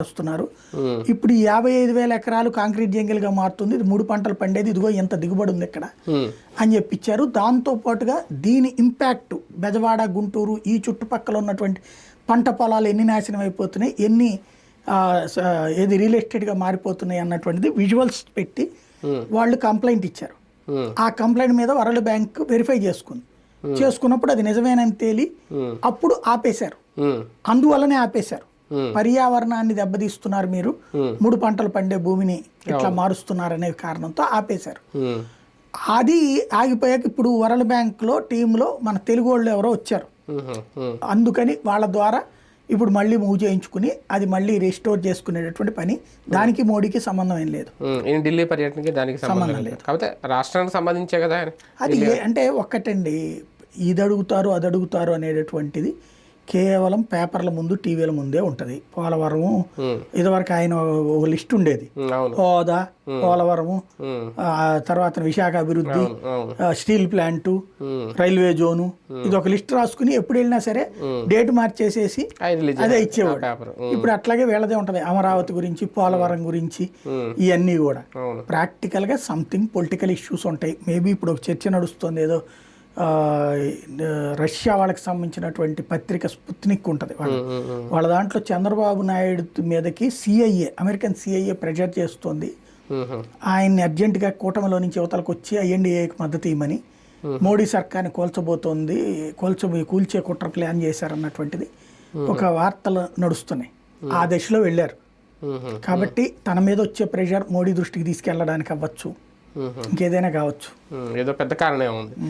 వస్తున్నారు. ఇప్పుడు ఈ 55,000 ఎకరాలు కాంక్రీట్ జంగిల్గా మారుతుంది. ఇది 3 పంటలు పండేది, ఇదిగో ఎంత దిగుబడి ఉంది ఇక్కడ అని చెప్పించారు. దాంతో పాటుగా దీని ఇంపాక్ట్ బెజవాడ, గుంటూరు ఈ చుట్టుపక్కల ఉన్నటువంటి పంట పొలాలు ఎన్ని నాశనం అయిపోతున్నాయి, ఎన్ని ఏది రియల్ ఎస్టేట్గా మారిపోతున్నాయి అన్నటువంటిది విజువల్స్ పెట్టి వాళ్ళు కంప్లైంట్ ఇచ్చారు. ఆ కంప్లైంట్ మీద వరల్డ్ బ్యాంక్ వెరిఫై చేసుకున్నప్పుడు అది నిజమేనని తేలి అప్పుడు ఆపేశారు. అందువల్లనే ఆపేశారు. పర్యావరణాన్ని దెబ్బతీస్తున్నారు, మీరు 3 పంటలు పండే భూమిని ఇట్లా మారుస్తున్నారనే కారణంతో ఆపేశారు. అది ఆగిపోయాక ఇప్పుడు వరల్డ్ బ్యాంక్లో టీంలో మన తెలుగు వాళ్ళు ఎవరో వచ్చారు. అందుకని వాళ్ళ ద్వారా ఇప్పుడు మళ్ళీ మూవ్ చేయించుకుని అది మళ్ళీ రిస్టోర్ చేసుకునేటటువంటి పని. దానికి మోడీకి సంబంధం ఏం లేదు. ఢిల్లీ పర్యటనకి దానికి సంబంధం లేదు. కాకపోతే రాష్ట్రానికి సంబంధించే కదా అది. అంటే ఒక్కటండి, ఇది అడుగుతారు అది అడుగుతారు అనేటటువంటిది కేవలం పేపర్ల ముందు టీవీల ముందే ఉంటుంది. పోలవరము ఇదివరకు ఆయన ఒక లిస్ట్ ఉండేది, హోదా, పోలవరము, తర్వాత విశాఖ అభివృద్ధి, స్టీల్ ప్లాంటు, రైల్వే జోను, ఇది ఒక లిస్ట్ రాసుకుని ఎప్పుడు వెళ్ళినా సరే డేట్ మార్చేసేసి అదే ఇచ్చేవాడు. ఇప్పుడు అట్లాగే వీళ్ళదే ఉంటది, అమరావతి గురించి, పోలవరం గురించి, ఇవన్నీ కూడా ప్రాక్టికల్ గా సంథింగ్ పొలిటికల్ ఇష్యూస్ ఉంటాయి. మేబీ ఇప్పుడు ఒక చర్చ నడుస్తుంది, ఏదో రష్యా వాళ్ళకి సంబంధించినటువంటి పత్రిక స్పుత్నిక్ ఉంటుంది, వాళ్ళ దాంట్లో చంద్రబాబు నాయుడు మీదకి అమెరికన్ సిఐఏ ప్రెజర్ చేస్తుంది. ఆయన్ని అర్జెంటుగా కూటమిలో నుంచి యువతలకు వచ్చి ఐఎన్డీఏకి మద్దతు ఇవ్వమని, మోడీ సర్కార్ని కూల్చబోతోంది, కూల్చే కుట్ర ప్లాన్ చేశారన్నటువంటిది ఒక వార్తలు నడుస్తున్నాయి. ఆ దశలో వెళ్ళారు. కాబట్టి తన మీద వచ్చే ప్రెషర్ మోడీ దృష్టికి తీసుకెళ్ళడానికి అవ్వచ్చు, ఇంకేదైనా కావచ్చు, ఏదో పెద్ద కారణం ఉంది.